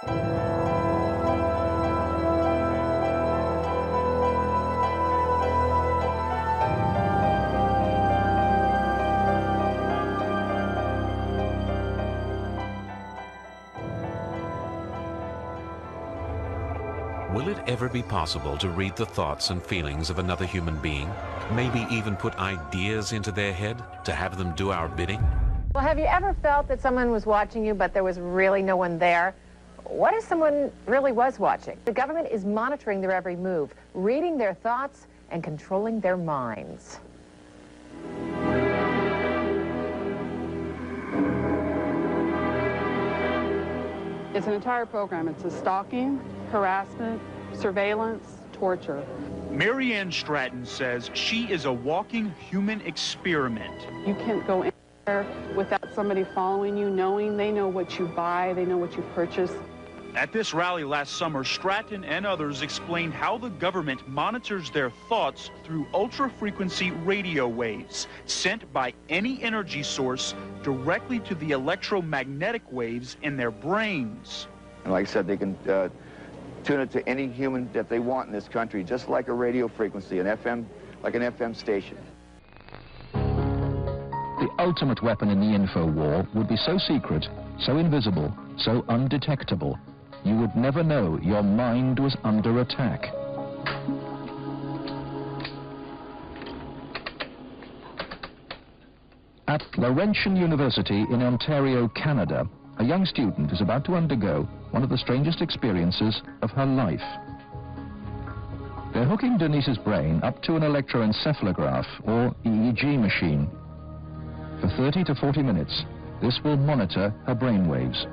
Will it ever be possible to read the thoughts and feelings of another human being? Maybe even put ideas into their head to have them do our bidding? Well, have you ever felt that someone was watching you, but there was really no one there? What if someone really was watching? The government is monitoring their every move, reading their thoughts, and controlling their minds. It's an entire program. It's a stalking, harassment, surveillance, torture. Marianne Stratton says she is a walking human experiment. You can't go anywhere without somebody following you, knowing they know what you buy, they know what you purchase. At this rally last summer, Stratton and others explained how the government monitors their thoughts through ultra-frequency radio waves sent by any energy source directly to the electromagnetic waves in their brains. And like I said, they can tune it to any human that they want in this country, just like a radio frequency, an FM, like an FM station. The ultimate weapon in the info war would be so secret, so invisible, so undetectable, you would never know your mind was under attack. At Laurentian University in Ontario, Canada, a young student is about to undergo one of the strangest experiences of her life. They're hooking Denise's brain up to an electroencephalograph, or EEG machine. For 30 to 40 minutes, this will monitor her brainwaves,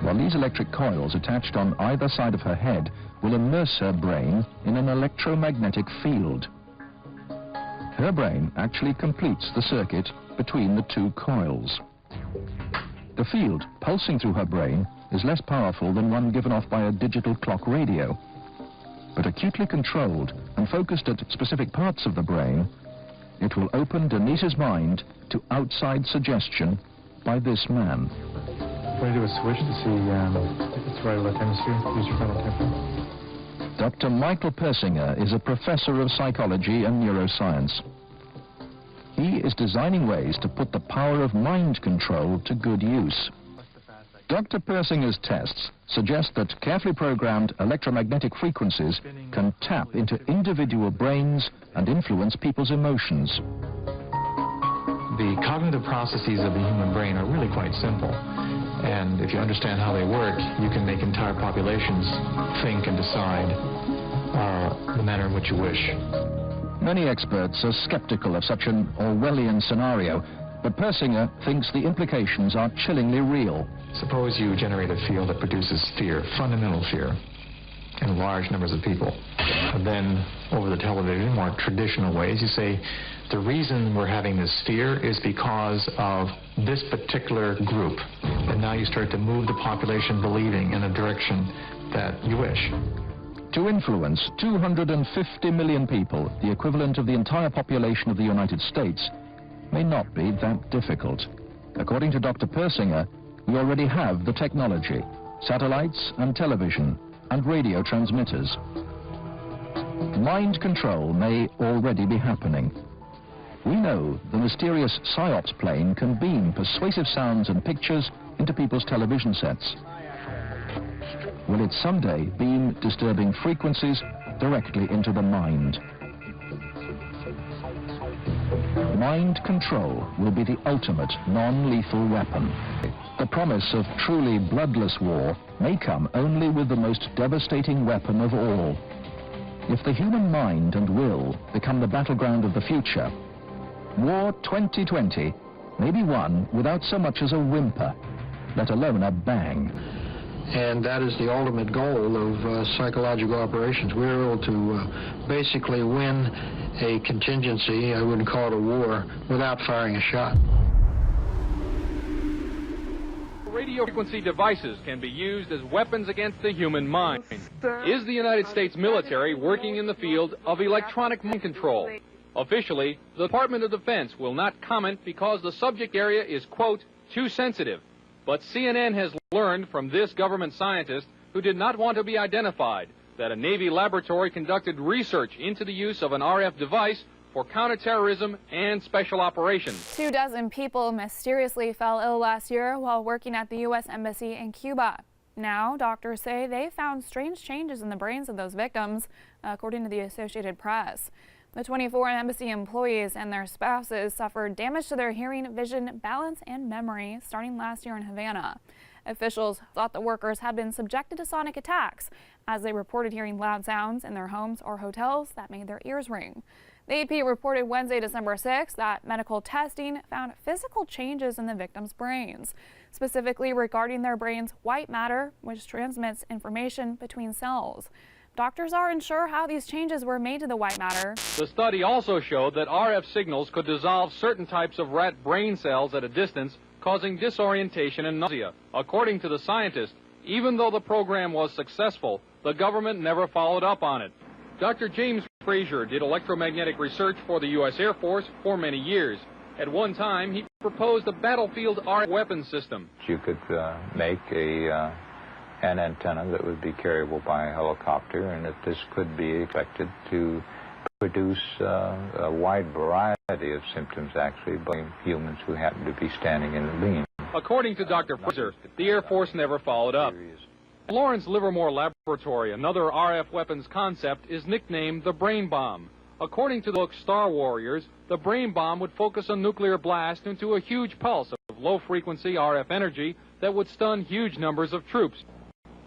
while these electric coils attached on either side of her head will immerse her brain in an electromagnetic field. Her brain actually completes the circuit between the two coils. The field pulsing through her brain is less powerful than one given off by a digital clock radio, but acutely controlled and focused at specific parts of the brain, it will open Denise's mind to outside suggestion by this man. We're going to do a switch to see if it's right left hemisphere. Use your frontal temporal. Dr. Michael Persinger is a professor of psychology and neuroscience. He is designing ways to put the power of mind control to good use. Dr. Persinger's tests suggest that carefully programmed electromagnetic frequencies can tap into individual brains and influence people's emotions. The cognitive processes of the human brain are really quite simple. And if you understand how they work, you can make entire populations think and decide the manner in which you wish. Many experts are skeptical of such an Orwellian scenario, but Persinger thinks the implications are chillingly real. Suppose you generate a field that produces fear, fundamental fear, in large numbers of people. And then, over the television, more traditional ways, you say, the reason we're having this fear is because of this particular group. And now you start to move the population believing in a direction that you wish. To influence 250 million people, the equivalent of the entire population of the United States, may not be that difficult. According to Dr. Persinger, we already have the technology, satellites and television and radio transmitters. Mind control may already be happening. We know the mysterious PSYOPs plane can beam persuasive sounds and pictures into people's television sets. Will it someday beam disturbing frequencies directly into the mind? Mind control will be the ultimate non-lethal weapon. The promise of truly bloodless war may come only with the most devastating weapon of all. If the human mind and will become the battleground of the future, War 2020 may be won without so much as a whimper, let alone a bang. And that is the ultimate goal of psychological operations. We're able to basically win a contingency, I wouldn't call it a war, without firing a shot. Radio frequency devices can be used as weapons against the human mind. Is the United States military working in the field of electronic mind control? Officially, the Department of Defense will not comment because the subject area is, quote, too sensitive. But CNN has learned from this government scientist, who did not want to be identified, that a Navy laboratory conducted research into the use of an RF device for counterterrorism and special operations. 24 people mysteriously fell ill last year while working at the U.S. Embassy in Cuba. Now, doctors say they found strange changes in the brains of those victims, according to the Associated Press. The 24 embassy employees and their spouses suffered damage to their hearing, vision, balance, and memory starting last year in Havana. Officials thought the workers had been subjected to sonic attacks as they reported hearing loud sounds in their homes or hotels that made their ears ring. The AP reported Wednesday, December 6th, that medical testing found physical changes in the victims' brains, specifically regarding their brain's white matter, which transmits information between cells. Doctors aren't unsure how these changes were made to the white matter. The study also showed that RF signals could dissolve certain types of rat brain cells at a distance, causing disorientation and nausea. According to the scientist, even though the program was successful, the government never followed up on it. Dr. James Frazier did electromagnetic research for the U.S. Air Force for many years. At one time, he proposed a battlefield RF weapon system. You could make an antenna that would be carryable by a helicopter, and that this could be expected to produce a wide variety of symptoms, actually, by humans who happen to be standing in the beam. According to Dr. Frazier, the Air Force never followed up. Lawrence Livermore Laboratory, another RF weapons concept, is nicknamed the Brain Bomb. According to the book Star Warriors, the Brain Bomb would focus a nuclear blast into a huge pulse of low-frequency RF energy that would stun huge numbers of troops.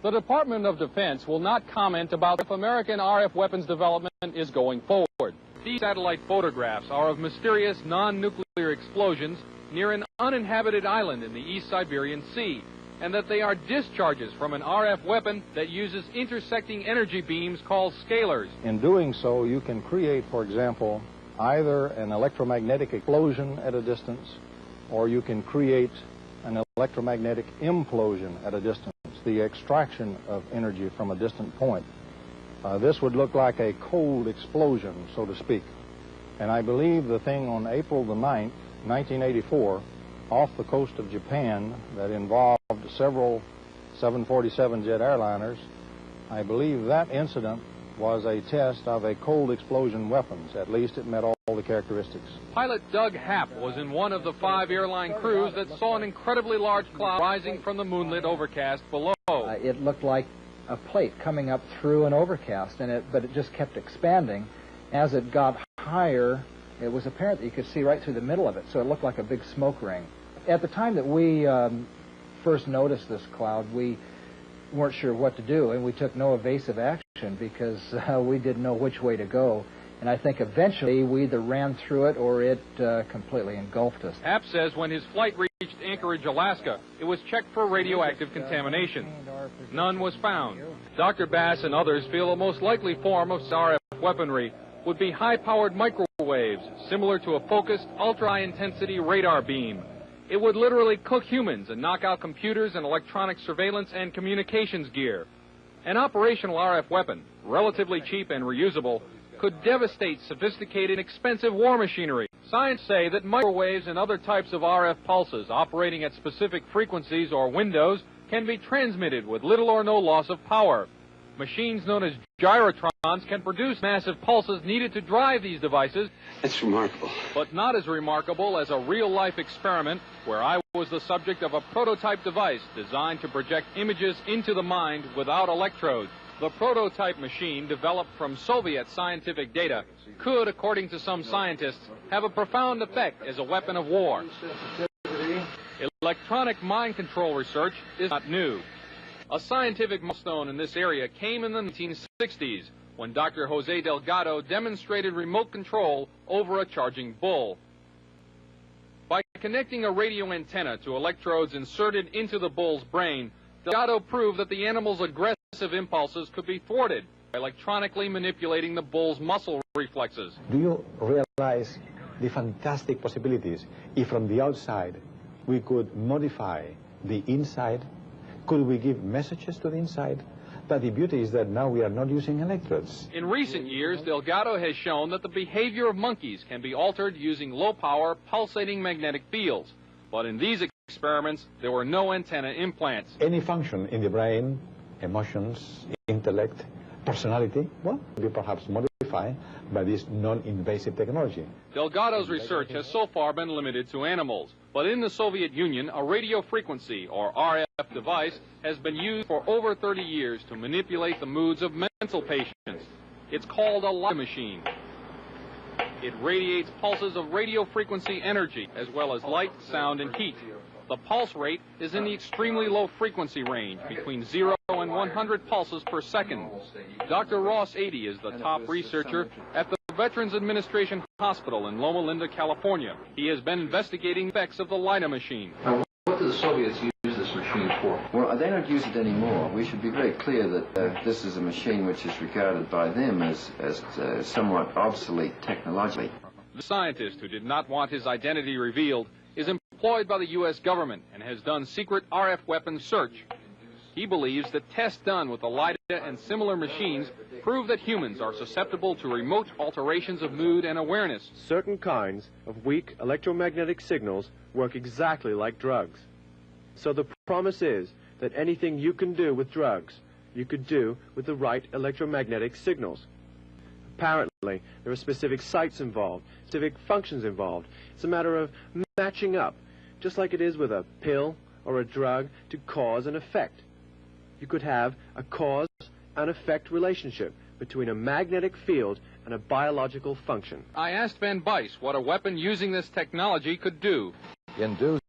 The Department of Defense will not comment about if American RF weapons development is going forward. These satellite photographs are of mysterious non-nuclear explosions near an uninhabited island in the East Siberian Sea, and that they are discharges from an RF weapon that uses intersecting energy beams called scalars. In doing so, you can create, for example, either an electromagnetic explosion at a distance, or you can create an electromagnetic implosion at a distance, the extraction of energy from a distant point. This would look like a cold explosion, so to speak. And I believe the thing on April the 9th, 1984, off the coast of Japan, that involved several 747 jet airliners, I believe that incident was a test of a cold explosion weapons. At least it met all the characteristics. Pilot Doug Happ was in one of the 5 airline crews that saw an incredibly large cloud rising from the moonlit overcast below. It looked like a plate coming up through an overcast, but it just kept expanding. As it got higher, it was apparent that you could see right through the middle of it, so it looked like a big smoke ring. At the time that we first noticed this cloud, we weren't sure what to do, and we took no evasive action because we didn't know which way to go. And I think eventually we either ran through it or it completely engulfed us. Happ says when his flight reached Anchorage, Alaska, it was checked for radioactive contamination. None was found. Dr. Bass and others feel the most likely form of RF weaponry would be high-powered microwaves, similar to a focused, ultra-high-intensity radar beam. It would literally cook humans and knock out computers and electronic surveillance and communications gear. An operational RF weapon, relatively cheap and reusable, could devastate sophisticated, expensive war machinery. Scientists say that microwaves and other types of RF pulses operating at specific frequencies or windows can be transmitted with little or no loss of power. Machines known as gyrotrons can produce massive pulses needed to drive these devices. That's remarkable. But not as remarkable as a real-life experiment where I was the subject of a prototype device designed to project images into the mind without electrodes. The prototype machine, developed from Soviet scientific data, could, according to some scientists, have a profound effect as a weapon of war. Electronic mind control research is not new. A scientific milestone in this area came in the 1960s when Dr. Jose Delgado demonstrated remote control over a charging bull. By connecting a radio antenna to electrodes inserted into the bull's brain, Delgado proved that the animal's aggressive impulses could be thwarted by electronically manipulating the bull's muscle reflexes. Do you realize the fantastic possibilities if from the outside we could modify the inside? Could we give messages to the inside? But the beauty is that now we are not using electrodes. In recent years, Delgado has shown that the behavior of monkeys can be altered using low-power, pulsating magnetic fields. But in these experiments, there were no antenna implants. Any function in the brain, emotions, intellect, personality, well, we perhaps modify by this non-invasive technology. Delgado's research has so far been limited to animals, but in the Soviet Union, a radio frequency, or RF device, has been used for over 30 years to manipulate the moods of mental patients. It's called a light machine. It radiates pulses of radio frequency energy, as well as light, sound, and heat. The pulse rate is in the extremely low frequency range, between 0 and 100 pulses per second. Dr. Ross 80 is the top researcher at the Veterans Administration Hospital in Loma Linda, California. He has been investigating the effects of the LIDA machine. What do the Soviets use this machine for? Well, they don't use it anymore. We should be very clear that this is a machine which is regarded by them as somewhat obsolete technologically. The scientist, who did not want his identity revealed, is employed by the U.S. government and has done secret RF weapons search. He believes that tests done with the LIDA and similar machines prove that humans are susceptible to remote alterations of mood and awareness. Certain kinds of weak electromagnetic signals work exactly like drugs. So the promise is that anything you can do with drugs, you could do with the right electromagnetic signals. Apparently, there are specific sites involved, specific functions involved. It's a matter of matching up, just like it is with a pill or a drug, to cause and effect. You could have a cause and effect relationship between a magnetic field and a biological function. I asked Van Bice what a weapon using this technology could do. Induce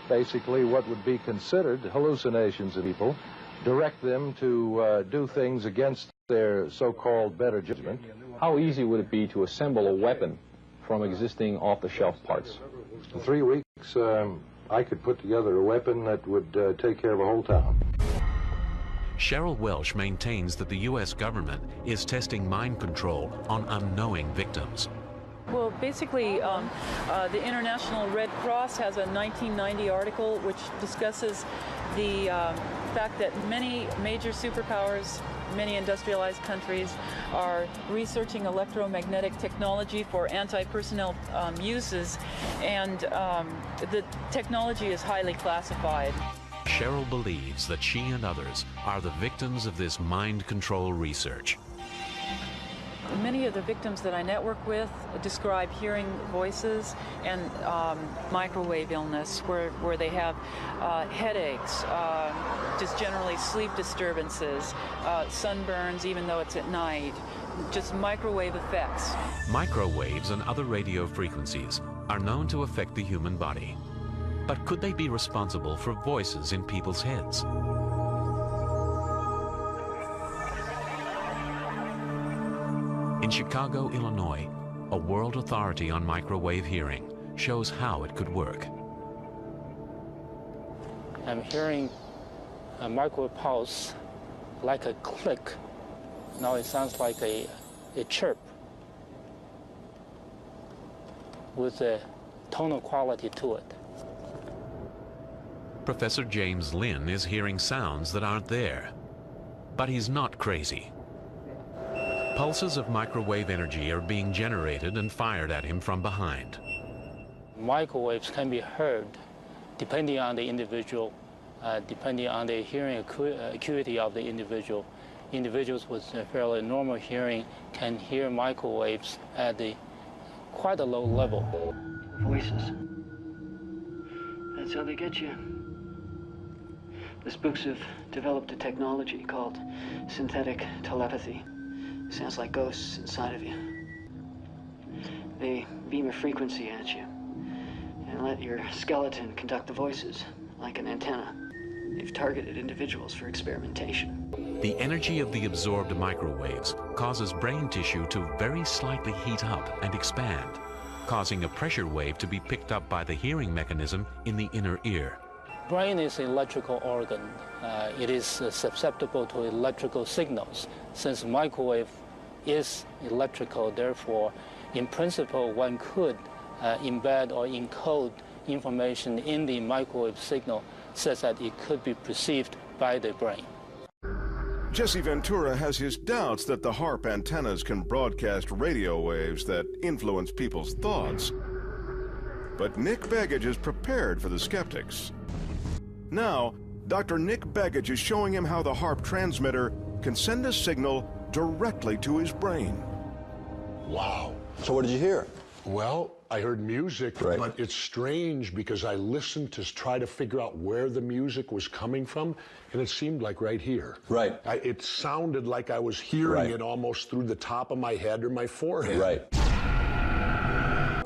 basically what would be considered hallucinations of people, direct them to do things against their so-called better judgment. How easy would it be to assemble a weapon from existing off-the-shelf parts? In 3 weeks, I could put together a weapon that would take care of a whole town. Cheryl Welsh maintains that the U.S. government is testing mind control on unknowing victims. Well, basically, the International Red Cross has a 1990 article which discusses the fact that many major superpowers, many industrialized countries, are researching electromagnetic technology for anti-personnel uses, and the technology is highly classified. Cheryl believes that she and others are the victims of this mind control research. Many of the victims that I network with describe hearing voices and microwave illness, where they have headaches, just generally sleep disturbances, sunburns even though it's at night, just microwave effects. Microwaves and other radio frequencies are known to affect the human body. But could they be responsible for voices in people's heads? In Chicago, Illinois, a world authority on microwave hearing shows how it could work. I'm hearing a microwave pulse like a click. Now it sounds like a chirp with a tonal quality to it. Professor James Lynn is hearing sounds that aren't there. But he's not crazy. Pulses of microwave energy are being generated and fired at him from behind. Microwaves can be heard depending on the individual, depending on the hearing acuity of the individual. Individuals with fairly normal hearing can hear microwaves at quite a low level. Voices. That's how they get you. The spooks have developed a technology called synthetic telepathy. Sounds like ghosts inside of you. They beam a frequency at you and let your skeleton conduct the voices like an antenna. They've targeted individuals for experimentation. The energy of the absorbed microwaves causes brain tissue to very slightly heat up and expand, causing a pressure wave to be picked up by the hearing mechanism in the inner ear. Brain is an electrical organ. It is susceptible to electrical signals. Since microwave is electrical, therefore, in principle, one could embed or encode information in the microwave signal such that it could be perceived by the brain. Jesse Ventura has his doubts that the HAARP antennas can broadcast radio waves that influence people's thoughts. But Nick Begich is prepared for the skeptics. Now, Dr. Nick Begich is showing him how the HAARP transmitter can send a signal directly to his brain. Wow. So what did you hear? Well, I heard music, right. But it's strange because I listened to try to figure out where the music was coming from, and it seemed like right here. Right. It sounded like I was hearing it almost through the top of my head or my forehead. Right.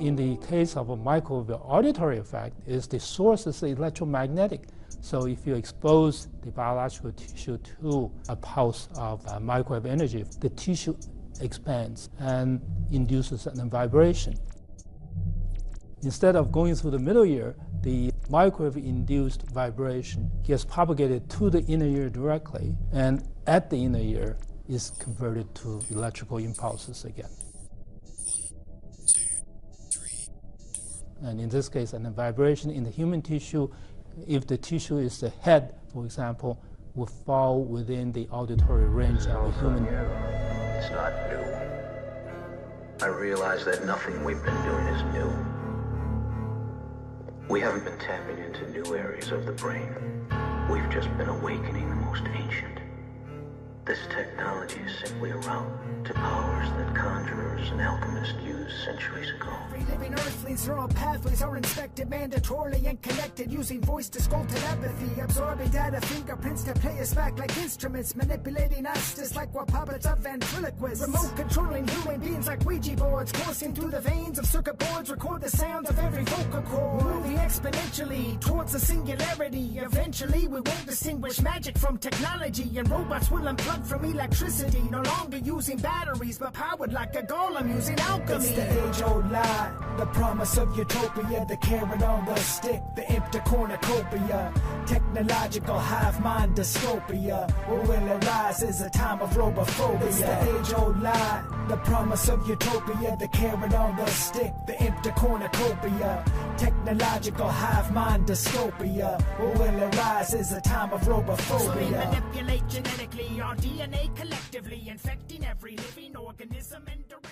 In the case of a microwave auditory effect, the source is electromagnetic. So if you expose the biological tissue to a pulse of microwave energy, the tissue expands and induces a vibration. Instead of going through the middle ear, the microwave-induced vibration gets propagated to the inner ear directly, and at the inner ear is converted to electrical impulses again. And in this case, a vibration in the human tissue, if the tissue is the head, for example, will fall within the auditory range of the human. It's not new. I realize that nothing we've been doing is new. We haven't been tapping into new areas of the brain. We've just been awakening the most ancient. This technology is simply a route to powers that conjurers and alchemists used centuries ago. Reliving earthlings, neural pathways are inspected mandatorily and connected using voice to sculpt telepathy, absorbing data fingerprints to play us back like instruments, manipulating us just like we're puppets of ventriloquists. Remote controlling human beings like Ouija boards, coursing through the veins of circuit boards, record the sound of every vocal cord, moving exponentially towards a singularity. Eventually we won't distinguish magic from technology, and robots will unplug from electricity, no longer using batteries but powered like a golem using alchemy. It's the age-old lie, the promise of utopia, the carrot on the stick, the empty cornucopia, technological hive mind dystopia. What will arise is a time of robophobia. It's the age-old lie, the promise of utopia, the carrot on the stick, the empty cornucopia, technological hive mind dystopia. What will arise is a time of robophobia. So we manipulate genetically our DNA collectively, infecting every living organism indirectly.